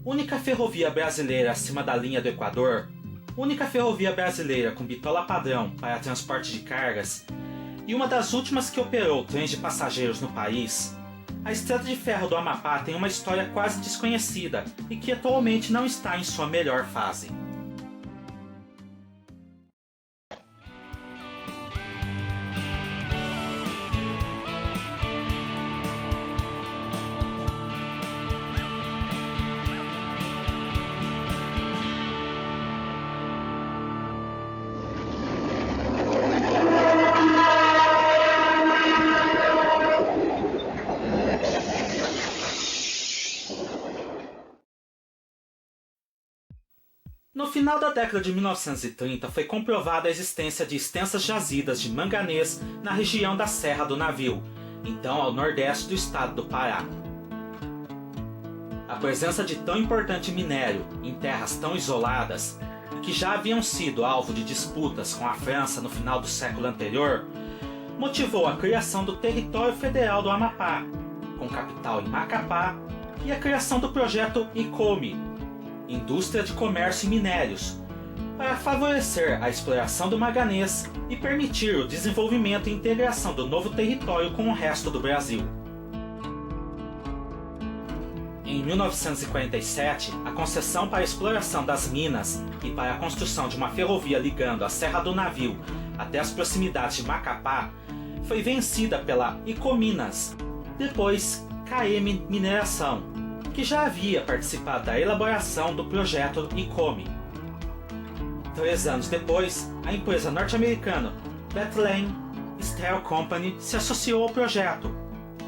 Única ferrovia brasileira acima da linha do Equador, única ferrovia brasileira com bitola padrão para transporte de cargas e uma das últimas que operou trens de passageiros no país, a Estrada de Ferro do Amapá tem uma história quase desconhecida e que atualmente não está em sua melhor fase. No final da década de 1930 foi comprovada a existência de extensas jazidas de manganês na região da Serra do Navio, então ao nordeste do estado do Pará. A presença de tão importante minério em terras tão isoladas, que já haviam sido alvo de disputas com a França no final do século anterior, motivou a criação do Território Federal do Amapá, com capital em Macapá, e a criação do projeto ICOMI, Indústria de Comércio e Minérios, para favorecer a exploração do manganês e permitir o desenvolvimento e integração do novo território com o resto do Brasil. Em 1947, a concessão para a exploração das minas e para a construção de uma ferrovia ligando a Serra do Navio até as proximidades de Macapá foi vencida pela Icominas, depois KM Mineração, que já havia participado da elaboração do projeto ICOMI. 3 anos depois, a empresa norte-americana Bethlehem Steel Company se associou ao projeto,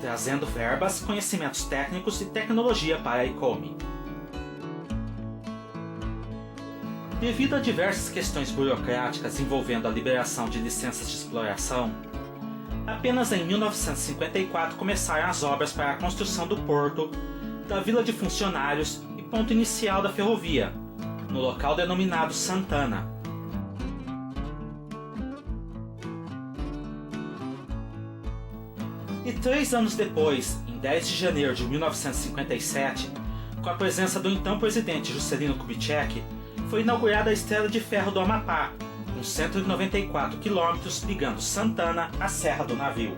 trazendo verbas, conhecimentos técnicos e tecnologia para a ICOMI. Devido a diversas questões burocráticas envolvendo a liberação de licenças de exploração, apenas em 1954 começaram as obras para a construção do porto, da vila de funcionários e ponto inicial da ferrovia, no local denominado Santana. E 3 anos depois, em 10 de janeiro de 1957, com a presença do então presidente Juscelino Kubitschek, foi inaugurada a Estrada de Ferro do Amapá, com 194 quilômetros ligando Santana à Serra do Navio.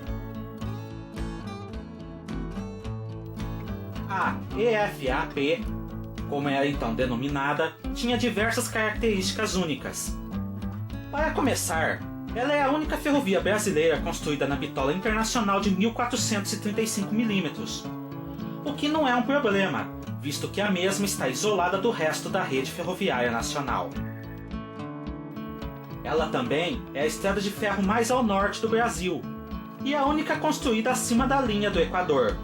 A EFAP, como era então denominada, tinha diversas características únicas. Para começar, ela é a única ferrovia brasileira construída na bitola internacional de 1435 mm, o que não é um problema, visto que a mesma está isolada do resto da rede ferroviária nacional. Ela também é a estrada de ferro mais ao norte do Brasil, e a única construída acima da linha do Equador.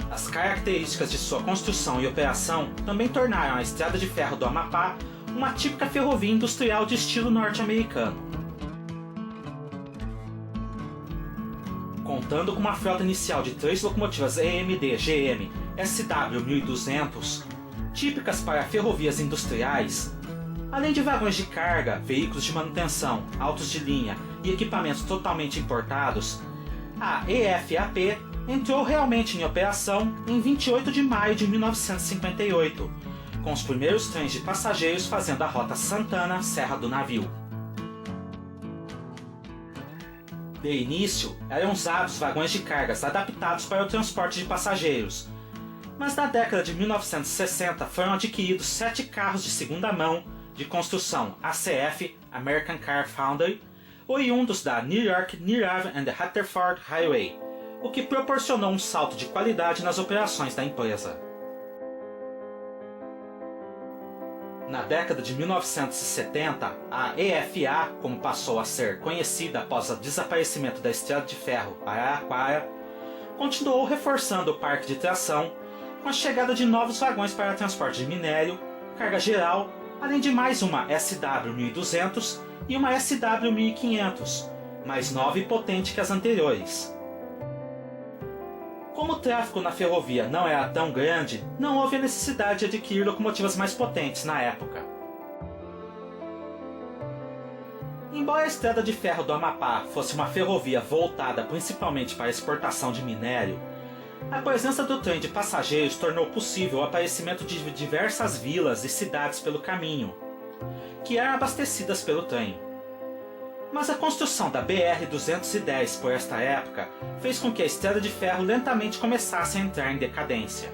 As características de sua construção e operação também tornaram a Estrada de Ferro do Amapá uma típica ferrovia industrial de estilo norte-americano. Contando com uma frota inicial de 3 locomotivas EMD GM SW1200, típicas para ferrovias industriais, além de vagões de carga, veículos de manutenção, autos de linha e equipamentos totalmente importados, a EFAP entrou realmente em operação em 28 de maio de 1958, com os primeiros trens de passageiros fazendo a rota Santana-Serra do Navio. De início, eram usados vagões de cargas adaptados para o transporte de passageiros, mas na década de 1960 foram adquiridos 7 carros de segunda mão de construção ACF, American Car Foundry, oriundos da New York, New Haven and Rutherford Highway, o que proporcionou um salto de qualidade nas operações da empresa. Na década de 1970, a EFA, como passou a ser conhecida após o desaparecimento da Estrada de Ferro Araraquara, continuou reforçando o parque de tração com a chegada de novos vagões para transporte de minério, carga geral, além de mais uma SW1200 e uma SW1500, mais nova e potente que as anteriores. Como o tráfego na ferrovia não era tão grande, não houve a necessidade de adquirir locomotivas mais potentes na época. Embora a Estrada de Ferro do Amapá fosse uma ferrovia voltada principalmente para a exportação de minério, A presença do trem de passageiros tornou possível o aparecimento de diversas vilas e cidades pelo caminho, que eram abastecidas pelo trem. Mas a construção da BR-210 por esta época fez com que a estrada de ferro lentamente começasse a entrar em decadência.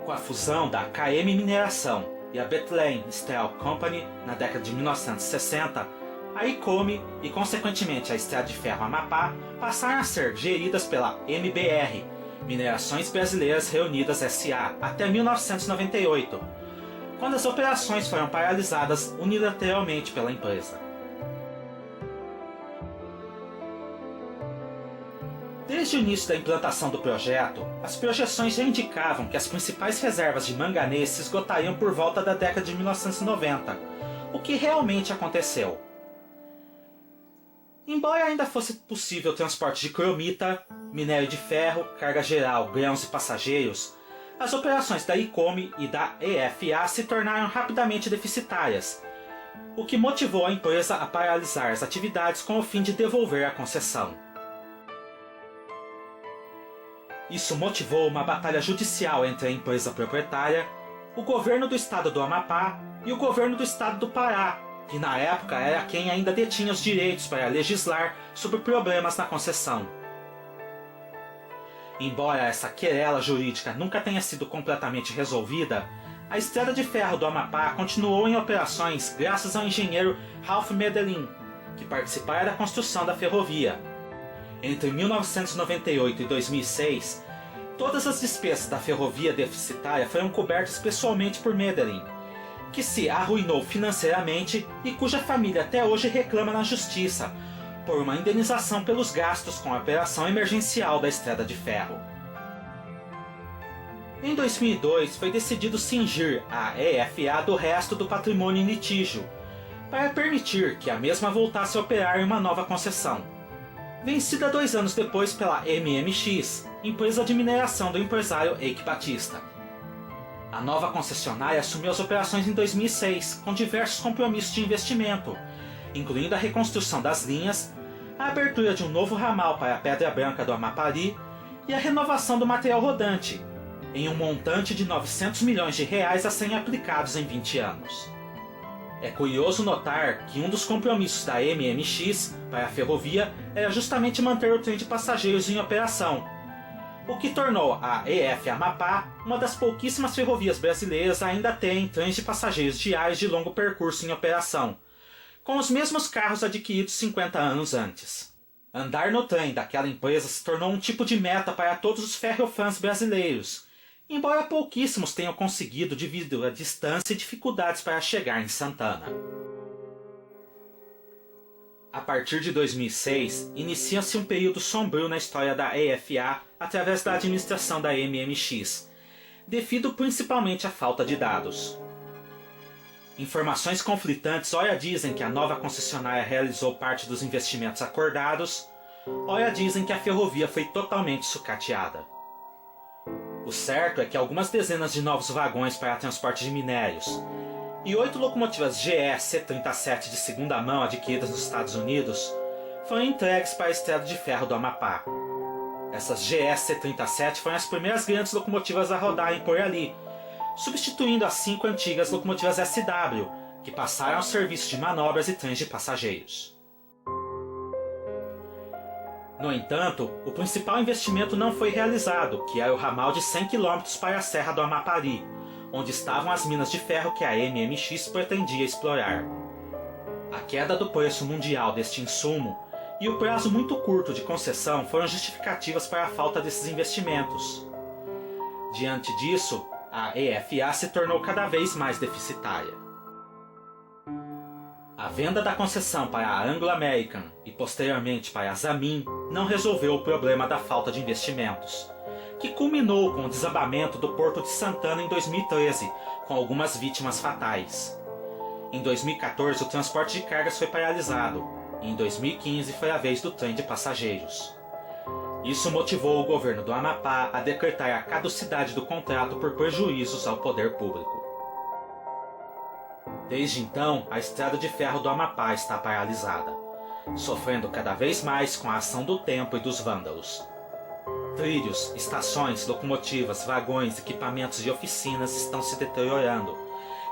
Com a fusão da KM Mineração e a Bethlehem Steel Company na década de 1960, a ICOME e, consequentemente, a Estrada de Ferro Amapá passaram a ser geridas pela MBR, Minerações Brasileiras Reunidas S.A., até 1998, quando as operações foram paralisadas unilateralmente pela empresa. Desde o início da implantação do projeto, as projeções já indicavam que as principais reservas de manganês se esgotariam por volta da década de 1990, o que realmente aconteceu. Embora ainda fosse possível o transporte de cromita, minério de ferro, carga geral, grãos e passageiros, as operações da ICOME e da EFA se tornaram rapidamente deficitárias, o que motivou a empresa a paralisar as atividades com o fim de devolver a concessão. Isso motivou uma batalha judicial entre a empresa proprietária, o governo do estado do Amapá e o governo do estado do Pará, que na época era quem ainda detinha os direitos para legislar sobre problemas na concessão. Embora essa querela jurídica nunca tenha sido completamente resolvida, a Estrada de Ferro do Amapá continuou em operações graças ao engenheiro Ralph Medellin, que participara da construção da ferrovia. Entre 1998 e 2006, todas as despesas da ferrovia deficitária foram cobertas pessoalmente por Medellin, que se arruinou financeiramente e cuja família até hoje reclama na justiça por uma indenização pelos gastos com a operação emergencial da Estrada de Ferro. Em 2002, foi decidido cingir a EFA do resto do patrimônio em litígio, para permitir que a mesma voltasse a operar em uma nova concessão, vencida 2 anos depois pela MMX, empresa de mineração do empresário Eike Batista. A nova concessionária assumiu as operações em 2006, com diversos compromissos de investimento, incluindo a reconstrução das linhas, a abertura de um novo ramal para a Pedra Branca do Amapari e a renovação do material rodante, em um montante de 900 milhões de reais a serem aplicados em 20 anos. É curioso notar que um dos compromissos da MMX para a ferrovia era justamente manter o trem de passageiros em operação, o que tornou a EF Amapá uma das pouquíssimas ferrovias brasileiras a ainda terem trens de passageiros diários de longo percurso em operação, com os mesmos carros adquiridos 50 anos antes. Andar no trem daquela empresa se tornou um tipo de meta para todos os ferrofãs brasileiros, embora pouquíssimos tenham conseguido devido à distância e dificuldades para chegar em Santana. A partir de 2006, inicia-se um período sombrio na história da EFA através da administração da MMX, devido principalmente à falta de dados. Informações conflitantes ora dizem que a nova concessionária realizou parte dos investimentos acordados, ora dizem que a ferrovia foi totalmente sucateada. O certo é que algumas dezenas de novos vagões para transporte de minérios e 8 locomotivas GE C-37 de segunda mão adquiridas nos Estados Unidos foram entregues para a Estrada de Ferro do Amapá. Essas GE C-37 foram as primeiras grandes locomotivas a rodarem por ali, substituindo as 5 antigas locomotivas SW, que passaram ao serviço de manobras e trens de passageiros. No entanto, o principal investimento não foi realizado, que era o ramal de 100 km para a Serra do Amapari, onde estavam as minas de ferro que a MMX pretendia explorar. A queda do preço mundial deste insumo e o prazo muito curto de concessão foram justificativas para a falta desses investimentos. Diante disso, a EFA se tornou cada vez mais deficitária. A venda da concessão para a Anglo American e posteriormente para a Zamin não resolveu o problema da falta de investimentos, que culminou com o desabamento do Porto de Santana em 2013, com algumas vítimas fatais. Em 2014, o transporte de cargas foi paralisado, e em 2015 foi a vez do trem de passageiros. Isso motivou o governo do Amapá a decretar a caducidade do contrato por prejuízos ao poder público. Desde então, a Estrada de Ferro do Amapá está paralisada. sofrendo cada vez mais com a ação do tempo e dos vândalos. Trilhos, estações, locomotivas, vagões, equipamentos e oficinas estão se deteriorando,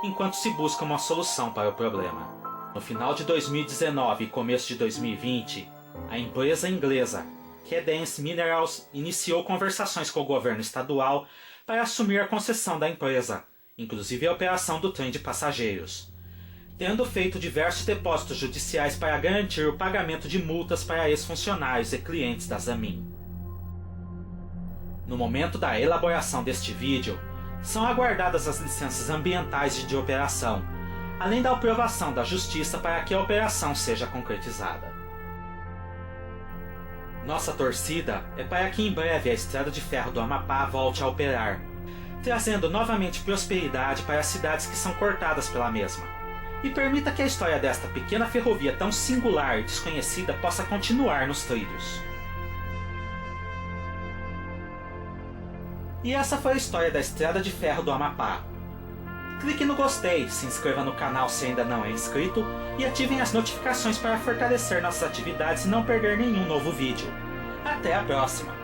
enquanto se busca uma solução para o problema. No final de 2019 e começo de 2020, a empresa inglesa Cadence Minerals iniciou conversações com o governo estadual para assumir a concessão da empresa, inclusive a operação do trem de passageiros, tendo feito diversos depósitos judiciais para garantir o pagamento de multas para ex-funcionários e clientes da Zamin. No momento da elaboração deste vídeo, são aguardadas as licenças ambientais de operação, além da aprovação da Justiça para que a operação seja concretizada. Nossa torcida é para que em breve a Estrada de Ferro do Amapá volte a operar, trazendo novamente prosperidade para as cidades que são cortadas pela mesma, e permita que a história desta pequena ferrovia tão singular e desconhecida possa continuar nos trilhos. E essa foi a história da Estrada de Ferro do Amapá. Clique no gostei, se inscreva no canal se ainda não é inscrito e ativem as notificações para fortalecer nossas atividades e não perder nenhum novo vídeo. Até a próxima!